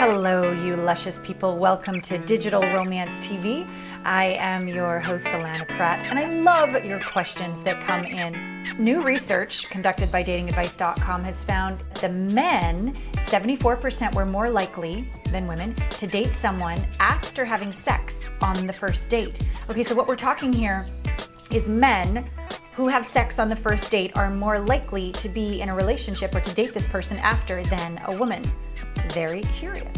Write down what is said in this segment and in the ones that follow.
Hello, you luscious people. Welcome to Digital Romance TV. I am your host, Allana Pratt, and I love your questions that come in. New research conducted by datingadvice.com has found the men, 74% were more likely than women to date someone after having sex on the first date. Okay, so what we're talking here is men who have sex on the first date are more likely to be in a relationship or to date this person after than a woman. Very curious.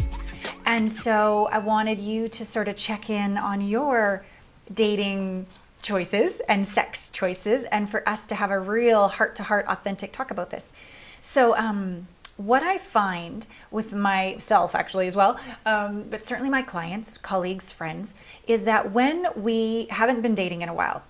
And so I wanted you to sort of check in on your dating choices and sex choices, and for us to have a real heart-to-heart authentic talk about this. So what I find with myself actually as well, but certainly my clients, colleagues, friends, is that when we haven't been dating in a while,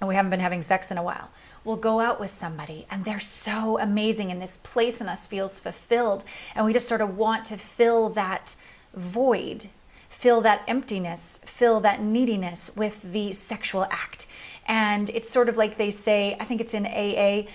and we haven't been having sex in a while, we'll go out with somebody and they're so amazing and this place in us feels fulfilled, and we just sort of want to fill that void, fill that emptiness, fill that neediness with the sexual act. And it's sort of like they say, I think it's in AA,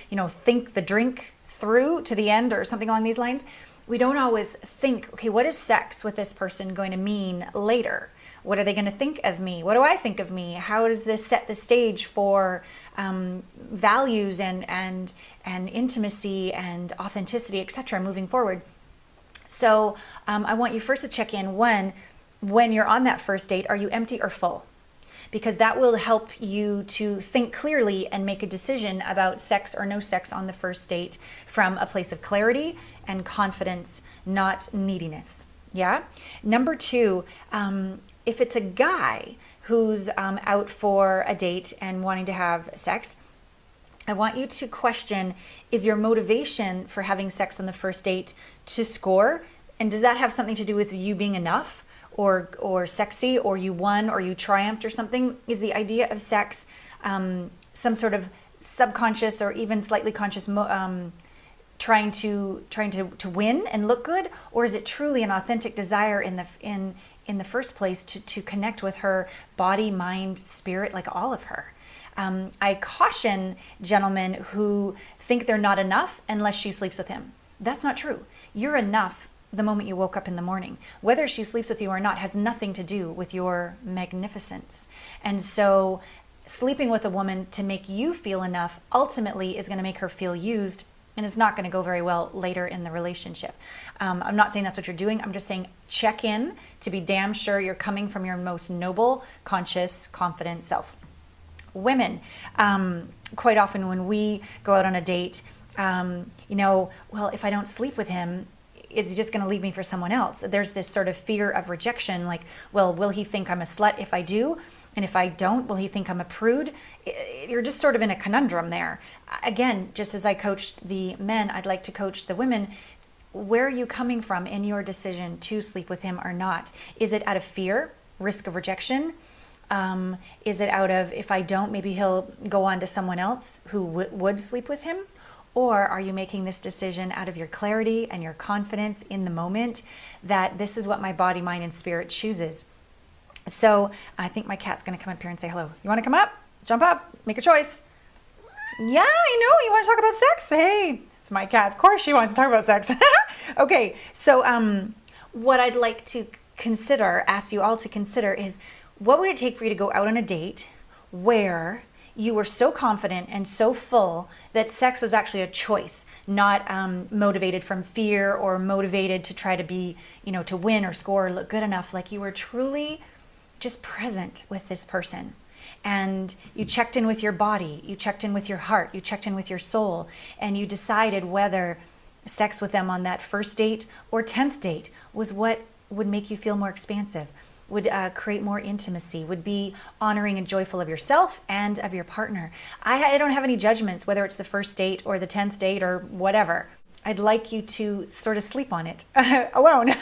think the drink through to the end or something along these lines. We don't always think, okay, what is sex with this person going to mean later? What are they going to think of me? What do I think of me? How does this set the stage for values and intimacy and authenticity, etc., moving forward? So I want you first to check in when you're on that first date, are you empty or full? Because that will help you to think clearly and make a decision about sex or no sex on the first date from a place of clarity and confidence, not neediness. Yeah. Number two, if it's a guy who's out for a date and wanting to have sex, I want you to question, is your motivation for having sex on the first date to score? And does that have something to do with you being enough or sexy, or you won or you triumphed or something? Is the idea of sex some sort of subconscious or even slightly conscious trying to win and look good, or is it truly an authentic desire in the first place to connect with her body, mind, spirit, like all of her? I caution gentlemen who think they're not enough unless she sleeps with him. That's not true. You're enough the moment you woke up in the morning. Whether she sleeps with you or not has nothing to do with your magnificence. And so sleeping with a woman to make you feel enough ultimately is going to make her feel used, and it's not going to go very well later in the relationship. I'm not saying that's what you're doing. I'm just saying check in to be damn sure you're coming from your most noble, conscious, confident self. Women, quite often when we go out on a date, well, if I don't sleep with him, is he just going to leave me for someone else? There's this sort of fear of rejection, like, well, will he think I'm a slut if I do? And if I don't, will he think I'm a prude? You're just sort of in a conundrum there. Again, just as I coached the men, I'd like to coach the women. Where are you coming from in your decision to sleep with him or not? Is it out of fear, risk of rejection? Is it out of, if I don't, maybe he'll go on to someone else who would sleep with him? Or are you making this decision out of your clarity and your confidence in the moment that this is what my body, mind, and spirit chooses? So I think my cat's going to come up here and say hello. You want to come up? Jump up. Make a choice. Yeah, I know. You want to talk about sex? Hey, it's my cat. Of course she wants to talk about sex. Okay, so what I'd like to ask you all to consider is, what would it take for you to go out on a date where you were so confident and so full that sex was actually a choice, not motivated from fear or motivated to try to be, to win or score or look good enough, like you were truly just present with this person. And you checked in with your body, you checked in with your heart, you checked in with your soul, and you decided whether sex with them on that first date or 10th date was what would make you feel more expansive, would create more intimacy, would be honoring and joyful of yourself and of your partner. I don't have any judgments, whether it's the first date or the 10th date or whatever. I'd like you to sort of sleep on it alone.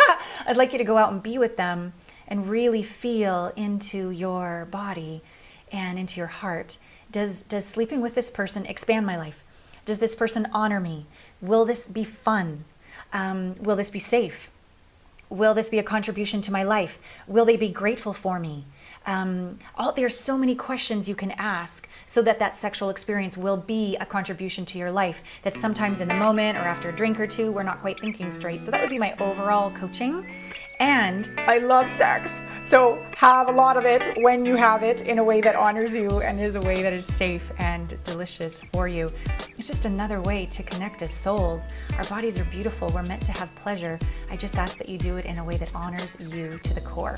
I'd like you to go out and be with them and really feel into your body and into your heart. Does sleeping with this person expand my life? Does this person honor me? Will this be fun? Will this be safe? Will this be a contribution to my life? Will they be grateful for me? There's so many questions you can ask so that sexual experience will be a contribution to your life that sometimes in the moment or after a drink or two, we're not quite thinking straight. So that would be my overall coaching. And I love sex. So have a lot of it when you have it in a way that honors you and is a way that is safe and delicious for you. It's just another way to connect as souls. Our bodies are beautiful. We're meant to have pleasure. I just ask that you do it in a way that honors you to the core.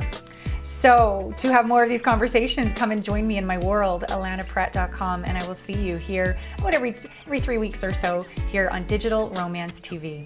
So to have more of these conversations, come and join me in my world, allanapratt.com, and I will see you here every 3 weeks or so here on Digital Romance TV.